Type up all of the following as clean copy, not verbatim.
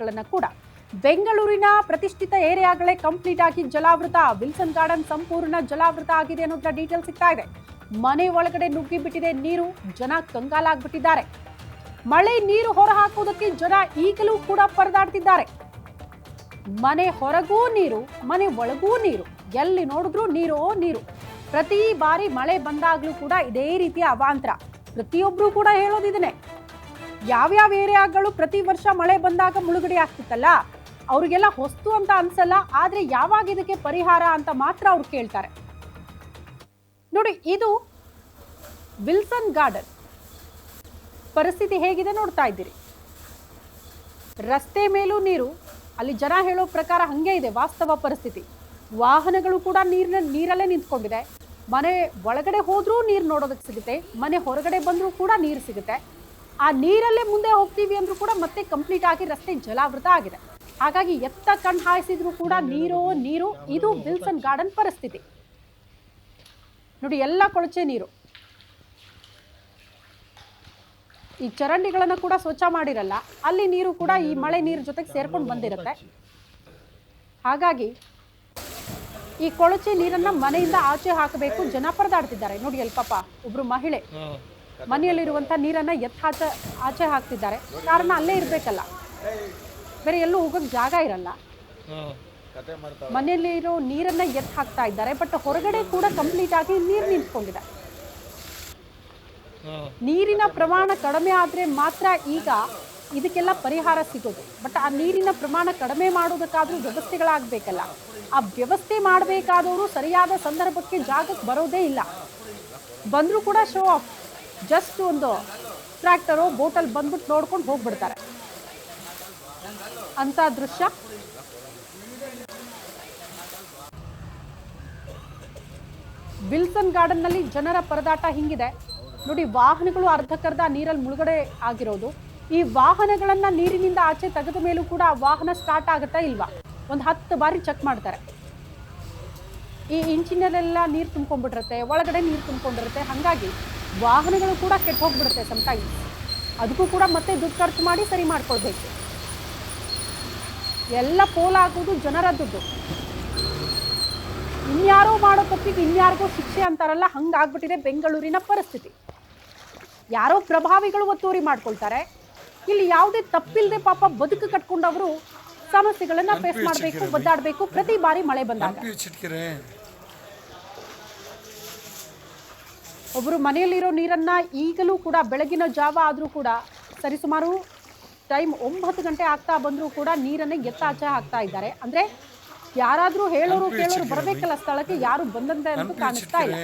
ಗಳನ್ನ ಕೂಡ ಬೆಂಗಳೂರಿನ ಪ್ರತಿಷ್ಠಿತ ಏರಿಯಾಗಳೇ ಕಂಪ್ಲೀಟ್ ಆಗಿ ಜಲಾವೃತ. ವಿಲ್ಸನ್ ಗಾರ್ಡನ್ ಸಂಪೂರ್ಣ ಜಲಾವೃತ ಆಗಿದೆ ಅನ್ನೋದ್ರ ಡೀಟೇಲ್ ಸಿಗ್ತಾ ಇದೆ. ಮನೆ ಒಳಗಡೆ ನುಗ್ಗಿ ಬಿಟ್ಟಿದೆ ನೀರು, ಜನ ಕಂಗಾಲಾಗ್ಬಿಟ್ಟಿದ್ದಾರೆ. ಮಳೆ ನೀರು ಹೊರ ಹಾಕುವುದಕ್ಕೆ ಜನ ಈಗಲೂ ಕೂಡ ಪರದಾಡ್ತಿದ್ದಾರೆ. ಮನೆ ಹೊರಗೂ ನೀರು, ಮನೆ ಒಳಗೂ ನೀರು, ಎಲ್ಲಿ ನೋಡಿದ್ರು ನೀರು ನೀರು. ಪ್ರತಿ ಬಾರಿ ಮಳೆ ಬಂದಾಗ್ಲೂ ಕೂಡ ಇದೇ ರೀತಿಯ ಅವಾಂತರ. ಪ್ರತಿಯೊಬ್ರು ಕೂಡ ಹೇಳೋದಿದನೆ, ಯಾವ್ಯಾವ ಏರಿಯಾಗಳು ಪ್ರತಿ ವರ್ಷ ಮಳೆ ಬಂದಾಗ ಮುಳುಗಡೆ ಆಗ್ತಿತ್ತಲ್ಲ, ಅವ್ರಿಗೆಲ್ಲ ಹೊಸ್ತು ಅಂತ ಅನ್ಸಲ್ಲ, ಆದ್ರೆ ಯಾವಾಗ ಇದಕ್ಕೆ ಪರಿಹಾರ ಅಂತ ಮಾತ್ರ ಅವ್ರು ಕೇಳ್ತಾರೆ. ನೋಡಿ, ಇದು ವಿಲ್ಸನ್ ಗಾರ್ಡನ್ ಪರಿಸ್ಥಿತಿ ಹೇಗಿದೆ ನೋಡ್ತಾ ಇದ್ದೀರಿ. ರಸ್ತೆ ಮೇಲೂ ನೀರು, ಅಲ್ಲಿ ಜನ ಹೇಳೋ ಪ್ರಕಾರ ಹಂಗೆ ಇದೆ ವಾಸ್ತವ ಪರಿಸ್ಥಿತಿ. ವಾಹನಗಳು ಕೂಡ ನೀರಲ್ಲೇ ನಿಂತ್ಕೊಂಡಿದೆ. ಮನೆ ಒಳಗಡೆ ಹೋದ್ರೂ ನೀರು ನೋಡೋದಕ್ಕೆ ಸಿಗುತ್ತೆ, ಮನೆ ಹೊರಗಡೆ ಬಂದ್ರೂ ಕೂಡ ನೀರು ಸಿಗುತ್ತೆ. ಆ ನೀರಲ್ಲೇ ಮುಂದೆ ಹೋಗ್ತೀವಿ ಅಂದ್ರೂ ಕೂಡ ಮತ್ತೆ ಕಂಪ್ಲೀಟ್ ಆಗಿ ರಸ್ತೆ ಜಲಾವೃತ ಆಗಿದೆ. ಹಾಗಾಗಿ ಎತ್ತ ಕಣ್ಣು ಹಾಯಿಸಿದ್ರು ಕೂಡ ನೀರು ನೀರು. ಇದು ವಿಲ್ಸನ್ ಗಾರ್ಡನ್ ಪರಿಸ್ಥಿತಿ. ನೋಡಿ, ಎಲ್ಲ ಕೊಳಚೆ ನೀರು. ಈ ಚರಂಡಿಗಳನ್ನ ಕೂಡ ಸ್ವಚ್ಛ ಮಾಡಿರಲ್ಲ, ಅಲ್ಲಿ ನೀರು ಕೂಡ ಈ ಮಳೆ ನೀರು ಜೊತೆಗೆ ಸೇರ್ಕೊಂಡು ಬಂದಿರುತ್ತೆ. ಹಾಗಾಗಿ ಈ ಕೊಳಚೆ ನೀರನ್ನ ಮನೆಯಿಂದ ಆಚೆ ಹಾಕಬೇಕು, ಜನ ಪರದಾಡ್ತಿದ್ದಾರೆ. ನೋಡಿ, ಅಲ್ಲಿ ಪಾಪ ಒಬ್ರು ಮಹಿಳೆ ಮನೆಯಲ್ಲಿರುವಂತ ನೀರನ್ನ ಆಚೆ ಹಾಕ್ತಿದ್ದಾರೆ. ಕಾರಣ ಅಲ್ಲೇ ಇರ್ಬೇಕಲ್ಲ, ಬೇರೆ ಎಲ್ಲೂ ಹೋಗೋಕೆ ಜಾಗ ಇರಲ್ಲ. ಮನೆಯಲ್ಲಿರೋ ನೀರನ್ನ ಹಾಕ್ತಾ ಇದ್ದಾರೆ. ಬಟ್ ಹೊರಗಡೆ ಕೂಡ ಕಂಪ್ಲೀಟ್ ಆಗಿ ನೀರು ನಿಂತ್ಕೊಂಡಿದೆ. ನೀರಿನ ಪ್ರಮಾಣ ಕಡಿಮೆ ಆದ್ರೆ ಮಾತ್ರ ಈಗ ಇದಕ್ಕೆಲ್ಲ ಪರಿಹಾರ ಸಿಗೋದು. ಬಟ್ ಆ ನೀರಿನ ಪ್ರಮಾಣ ಕಡಿಮೆ ಮಾಡೋದಕ್ಕಾದ್ರೂ ವ್ಯವಸ್ಥೆಗಳಾಗಬೇಕಲ್ಲ. ಆ ವ್ಯವಸ್ಥೆ ಮಾಡಬೇಕಾದವರು ಸರಿಯಾದ ಸಂದರ್ಭಕ್ಕೆ ಜಾಗಕ್ಕೆ ಬರೋದೇ ಇಲ್ಲ. ಬಂದರೂ ಕೂಡ ಶೋ ಆಫ್, ಜಸ್ಟ್ ಒಂದು ಟ್ರ್ಯಾಕ್ಟರು ಬೋಟಲ್ಲಿ ಬಂದ್ಬಿಟ್ಟು ನೋಡ್ಕೊಂಡು ಹೋಗ್ಬಿಡ್ತಾರೆ ಅಂತ ದೃಶ್ಯ. ವಿಲ್ಸನ್ ಗಾರ್ಡನ್ ನಲ್ಲಿ ಜನರ ಪರದಾಟ ಹಿಂಗಿದೆ ನೋಡಿ. ವಾಹನಗಳು ಅರ್ಧಕ್ಕರ್ಧ ನೀರಲ್ಲಿ ಮುಳುಗಡೆ ಆಗಿರೋದು. ಈ ವಾಹನಗಳನ್ನ ನೀರಿನಿಂದ ಆಚೆ ತೆಗೆದ ಮೇಲೂ ಕೂಡ ವಾಹನ ಸ್ಟಾರ್ಟ್ ಆಗುತ್ತಾ ಇಲ್ವಾ, ಒಂದು 10 ಬಾರಿ ಚೆಕ್ ಮಾಡ್ತಾರೆ. ಈ ಇಂಚಿನಲ್ಲೆಲ್ಲ ನೀರು ತುಂಬ್ಕೊಂಡ್ಬಿಟ್ಟಿರುತ್ತೆ, ಒಳಗಡೆ ನೀರು ತುಂಬ್ಕೊಂಡಿರುತ್ತೆ. ಹಾಗಾಗಿ ವಾಹನಗಳು ಕೂಡ ಕೆಟ್ಟು ಹೋಗ್ಬಿಡುತ್ತೆ ಸಮಟೈಮ್ಸ್. ಅದಕ್ಕೂ ಕೂಡ ಮತ್ತೆ ದುಡ್ಡು ಖರ್ಚು ಮಾಡಿ ಸರಿ ಮಾಡ್ಕೊಳ್ಬೇಕು. ಎಲ್ಲ ಪೋಲಾಗುವುದು ಜನರ ದುಡ್ಡು. ಇನ್ಯಾರೋ ಮಾಡೋ ತಪ್ಪಿಗೆ ಇನ್ಯಾರಿಗೋ ಶಿಕ್ಷೆ ಅಂತಾರಲ್ಲ, ಹಂಗಾಗ್ಬಿಟ್ಟಿದೆ ಬೆಂಗಳೂರಿನ ಪರಿಸ್ಥಿತಿ. ಯಾರೋ ಪ್ರಭಾವಿಗಳು ಒತ್ತುವರಿ ಮಾಡ್ಕೊಳ್ತಾರೆ. ಇಲ್ಲಿ ಯಾವುದೇ ತಪ್ಪಿಲ್ಲದೆ ಪಾಪ ಬದುಕು ಕಟ್ಕೊಂಡವರು ಸಮಸ್ಯೆಗಳನ್ನ ಫೇಸ್ ಮಾಡಬೇಕು, ಒದ್ದಾಡಬೇಕು ಪ್ರತಿ ಬಾರಿ ಮಳೆ ಬಂದಾಗ. ಒಬ್ಬರು ಮನೆಯಲ್ಲಿರೋ ನೀರನ್ನ ಈಗಲೂ ಕೂಡ ಬೆಳಗಿನ ಜಾವ ಆದರೂ ಕೂಡ ಸರಿಸುಮಾರು ಟೈಮ್ 9 ಗಂಟೆ ಆಗ್ತಾ ಬಂದರೂ ಕೂಡ ನೀರನ್ನ ಆಚೆ ಹಾಕ್ತಾ ಇದ್ದಾರೆ. ಅಂದ್ರೆ ಯಾರಾದ್ರೂ ಹೇಳೋರು ಕೇಳೋರು ಬರಬೇಕಲ್ಲ ಸ್ಥಳಕ್ಕೆ, ಯಾರು ಬಂದಂತೆ ಅಂತೂ ಕಾಣಿಸ್ತಾ ಇಲ್ಲ.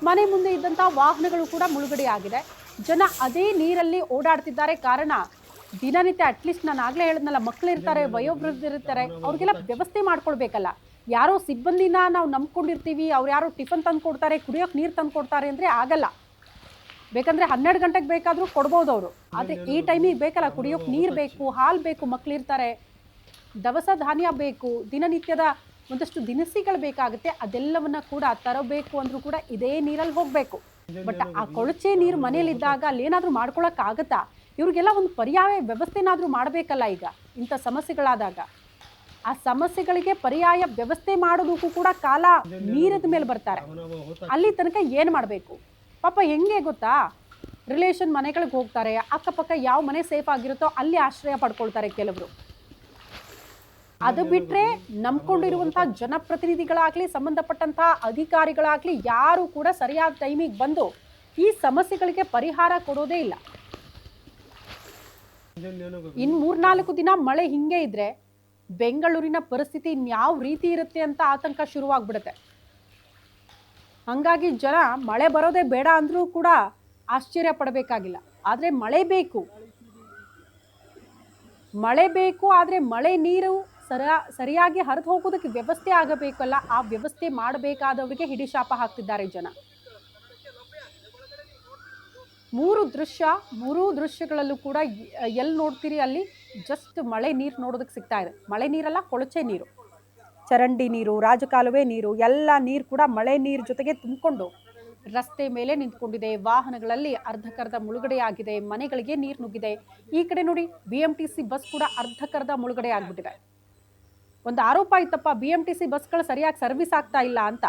ಮನೆ ಮುಂದೆ ಇದ್ದಂತ ವಾಹನಗಳು ಕೂಡ ಮುಳುಗಡೆ ಆಗಿದೆ. ಜನ ಅದೇ ನೀರಲ್ಲಿ ಓಡಾಡ್ತಿದ್ದಾರೆ. ಕಾರಣ ದಿನನಿತ್ಯ ಅಟ್ಲೀಸ್ಟ್ ನಾನು ಆಗ್ಲೇ ಹೇಳಿದ್ನಲ್ಲ, ಮಕ್ಕಳಿರ್ತಾರೆ, ವಯೋವೃದ್ಧರಿರ್ತಾರೆ, ಅವ್ರಿಗೆಲ್ಲ ವ್ಯವಸ್ಥೆ ಮಾಡ್ಕೊಳ್ಬೇಕಲ್ಲ. ಯಾರೋ ಸಿಬ್ಬಂದಿನ ನಾವು ನಂಬ್ಕೊಂಡಿರ್ತೀವಿ, ಅವ್ರು ಯಾರೋ ಟಿಫನ್ ತಂದು ಕೊಡ್ತಾರೆ, ಕುಡಿಯೋಕೆ ನೀರು ತಂದು ಕೊಡ್ತಾರೆ ಅಂದರೆ ಆಗಲ್ಲ. ಬೇಕಂದ್ರೆ 12 ಗಂಟೆಗೆ ಬೇಕಾದರೂ ಕೊಡ್ಬೋದು ಅವರು. ಆದರೆ ಈ ಟೈಮಿಗೆ ಬೇಕಲ್ಲ, ಕುಡಿಯೋಕೆ ನೀರು ಬೇಕು, ಹಾಲು ಬೇಕು, ಮಕ್ಕಳಿರ್ತಾರೆ, ದವಸ ಧಾನ್ಯ ಬೇಕು, ದಿನನಿತ್ಯದ ಒಂದಷ್ಟು ದಿನಸಿಗಳು ಬೇಕಾಗುತ್ತೆ. ಅದೆಲ್ಲವನ್ನ ಕೂಡ ತರಬೇಕು ಅಂದ್ರೂ ಕೂಡ ಇದೇ ನೀರಲ್ಲಿ ಹೋಗಬೇಕು. ಬಟ್ ಆ ಕೊಳಚೆ ನೀರು ಮನೇಲಿದ್ದಾಗ ಅಲ್ಲಿ ಏನಾದರೂ ಮಾಡ್ಕೊಳಕ್ಕಾಗತ್ತಾ? ಇವ್ರಿಗೆಲ್ಲ ಒಂದು ಪರ್ಯಾಯ ವ್ಯವಸ್ಥೆನಾದರೂ ಮಾಡಬೇಕಲ್ಲ. ಈಗ ಇಂಥ ಸಮಸ್ಯೆಗಳಾದಾಗ ಆ ಸಮಸ್ಯೆಗಳಿಗೆ ಪರ್ಯಾಯ ವ್ಯವಸ್ಥೆ ಮಾಡೋದಕ್ಕೂ ಕೂಡ ಕಾಲ ಮೀರಿದ ಮೇಲೆ ಬರ್ತಾರೆ. ಅಲ್ಲಿ ತನಕ ಏನು ಮಾಡಬೇಕು ಪಾಪ? ಹೆಂಗೆ ಗೊತ್ತಾ, ರಿಲೇಷನ್ ಮನೆಗಳಿಗೆ ಹೋಗ್ತಾರೆ, ಅಕ್ಕಪಕ್ಕ ಯಾವ ಮನೆ ಸೇಫ್ ಆಗಿರುತ್ತೋ ಅಲ್ಲಿ ಆಶ್ರಯ ಪಡ್ಕೊಳ್ತಾರೆ ಕೆಲವರು. ಅದು ಬಿಟ್ಟರೆ ನಂಬ್ಕೊಂಡಿರುವಂಥ ಜನಪ್ರತಿನಿಧಿಗಳಾಗಲಿ, ಸಂಬಂಧಪಟ್ಟಂಥ ಅಧಿಕಾರಿಗಳಾಗಲಿ ಯಾರು ಕೂಡ ಸರಿಯಾದ ಟೈಮಿಗೆ ಬಂದು ಈ ಸಮಸ್ಯೆಗಳಿಗೆ ಪರಿಹಾರ ಕೊಡೋದೇ ಇಲ್ಲ. ಇನ್ನು 3-4 ದಿನ ಮಳೆ ಹಿಂಗೆ ಇದ್ರೆ ಬೆಂಗಳೂರಿನ ಪರಿಸ್ಥಿತಿ ಇನ್ಯಾವ ರೀತಿ ಇರುತ್ತೆ ಅಂತ ಆತಂಕ ಶುರುವಾಗ್ಬಿಡುತ್ತೆ. ಹಂಗಾಗಿ ಜನ ಮಳೆ ಬರೋದೇ ಬೇಡ ಅಂದ್ರೂ ಕೂಡ ಆಶ್ಚರ್ಯ ಪಡಬೇಕಾಗಿಲ್ಲ. ಆದರೆ ಮಳೆ ಬೇಕು, ಮಳೆ ಬೇಕು. ಆದರೆ ಮಳೆ ನೀರು ಸರಿಯಾಗಿ ಹರಿದು ಹೋಗೋದಕ್ಕೆ ವ್ಯವಸ್ಥೆ ಆಗಬೇಕಲ್ಲ, ಆ ವ್ಯವಸ್ಥೆ ಮಾಡಬೇಕಾದವರಿಗೆ ಹಿಡಿಶಾಪ ಹಾಕ್ತಿದ್ದಾರೆ ಜನ. 3 ದೃಶ್ಯಗಳಲ್ಲೂ ಕೂಡ ಎಲ್ಲಿ ನೋಡ್ತೀರಿ ಅಲ್ಲಿ ಜಸ್ಟ್ ಮಳೆ ನೀರು ನೋಡೋದಕ್ಕೆ ಸಿಗ್ತಾ ಇದೆ. ಮಳೆ ನೀರಲ್ಲ, ಕೊಳಚೆ ನೀರು, ಚರಂಡಿ ನೀರು, ರಾಜಕಾಲುವೆ ನೀರು, ಎಲ್ಲ ನೀರು ಕೂಡ ಮಳೆ ನೀರು ಜೊತೆಗೆ ತುಂಬಿಕೊಂಡು ರಸ್ತೆ ಮೇಲೆ ನಿಂತ್ಕೊಂಡಿದೆ, ವಾಹನಗಳಲ್ಲಿ ಅರ್ಧಕರ್ಧ ಮುಳುಗಡೆ ಆಗಿದೆ, ಮನೆಗಳಿಗೆ ನೀರು ನುಗ್ಗಿದೆ. ಈ ಕಡೆ ನೋಡಿ BMTC ಬಸ್ ಕೂಡ ಅರ್ಧಕರ್ಧ ಮುಳುಗಡೆ ಆಗ್ಬಿಟ್ಟಿದೆ. ಒಂದು ಆರೋಪ ಇತ್ತಪ್ಪ, BMTC ಬಸ್ಗಳು ಸರಿಯಾಗಿ ಸರ್ವಿಸ್ ಆಗ್ತಾ ಇಲ್ಲ ಅಂತ.